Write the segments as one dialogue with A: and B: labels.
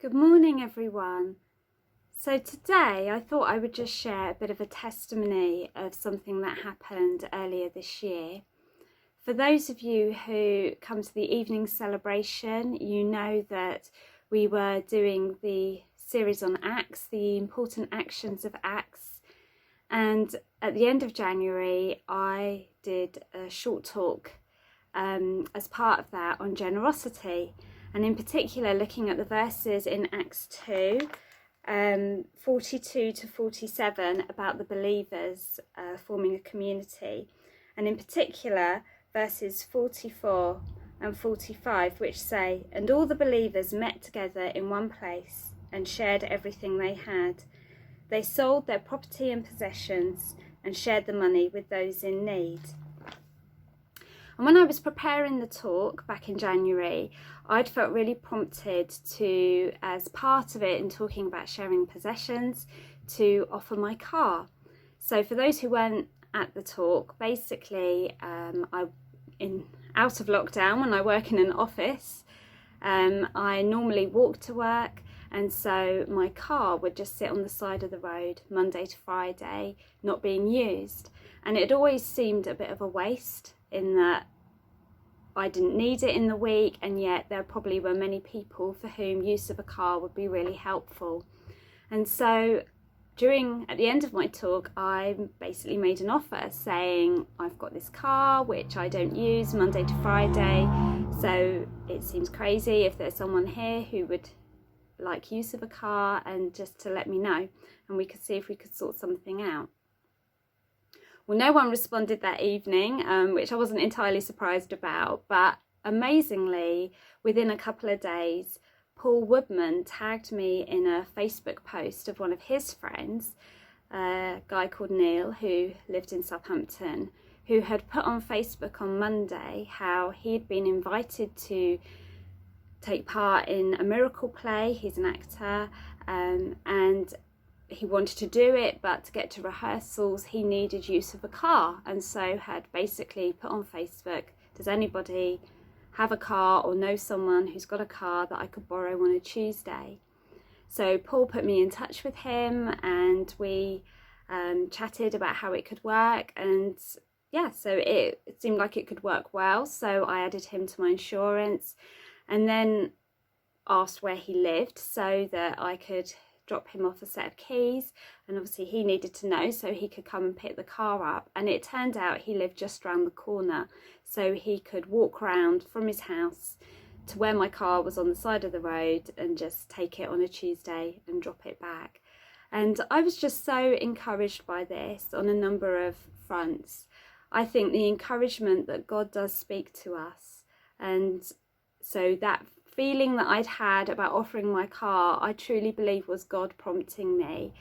A: Good morning, everyone. So today I thought I would just share a bit of a testimony of something that happened earlier this year. For those of you who come to the evening celebration, you know that we were doing the series on Acts, the important actions of Acts. And at the end of January, I did a short talk as part of that on generosity. And in particular, looking at the verses in Acts 2, 42 to 47, about the believers forming a community. And in particular, verses 44 and 45, which say, "And all the believers met together in one place and shared everything they had. They sold their property and possessions and shared the money with those in need." And when I was preparing the talk back in January, I'd felt really prompted to, as part of it in talking about sharing possessions, to offer my car. So for those who weren't at the talk, basically out of lockdown, when I work in an office, I normally walk to work, and so my car would just sit on the side of the road Monday to Friday, not being used. And it always seemed a bit of a waste, in that I didn't need it in the week, and yet there probably were many people for whom use of a car would be really helpful. And so at the end of my talk, I basically made an offer saying, I've got this car which I don't use Monday to Friday, so it seems crazy if there's someone here who would like use of a car, and just to let me know and we could see if we could sort something out. Well, no one responded that evening, which I wasn't entirely surprised about, but amazingly, within a couple of days, Paul Woodman tagged me in a Facebook post of one of his friends, a guy called Neil, who lived in Southampton, who had put on Facebook on Monday how he'd been invited to take part in a miracle play. He's an actor, and he wanted to do it, but to get to rehearsals he needed use of a car, and so had basically put on Facebook, does anybody have a car or know someone who's got a car that I could borrow on a Tuesday? So Paul put me in touch with him, and we chatted about how it could work, and so it seemed like it could work well, so I added him to my insurance, and then asked where he lived so that I could drop him off a set of keys, and obviously he needed to know so he could come and pick the car up. And it turned out he lived just round the corner, so he could walk round from his house to where my car was on the side of the road and just take it on a Tuesday and drop it back. And I was just so encouraged by this on a number of fronts. I think the encouragement that God does speak to us, and so that feeling that I'd had about offering my car, I truly believe was God prompting me,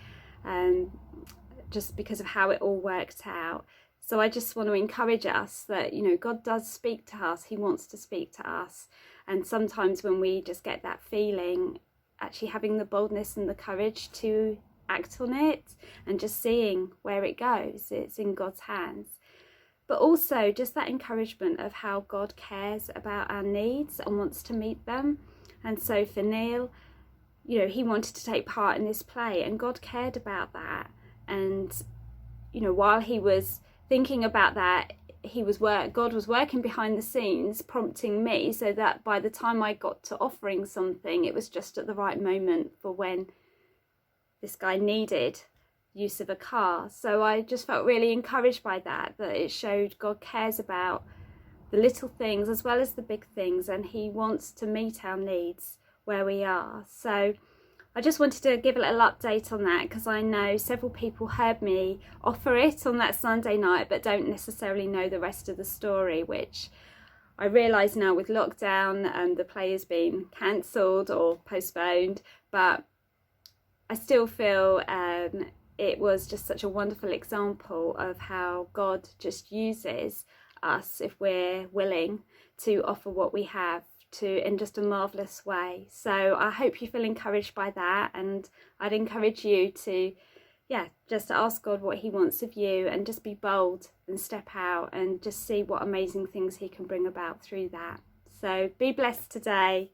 A: just because of how it all worked out. So I just want to encourage us that, God does speak to us. He wants to speak to us. And sometimes when we just get that feeling, actually having the boldness and the courage to act on it and just seeing where it goes, it's in God's hands. But also just that encouragement of how God cares about our needs and wants to meet them. And so for Neil, he wanted to take part in this play, and God cared about that. And, while he was thinking about that, God was working behind the scenes, prompting me, so that by the time I got to offering something, it was just at the right moment for when this guy needed use of a car. So I just felt really encouraged by that it showed God cares about the little things as well as the big things, and he wants to meet our needs where we are. So I just wanted to give a little update on that, because I know several people heard me offer it on that Sunday night but don't necessarily know the rest of the story, which I realise now with lockdown the play has been cancelled or postponed, but I still feel it was just such a wonderful example of how God just uses us, if we're willing to offer what we have, in just a marvellous way. So I hope you feel encouraged by that, and I'd encourage you to just ask God what he wants of you, and just be bold and step out and just see what amazing things he can bring about through that. So be blessed today.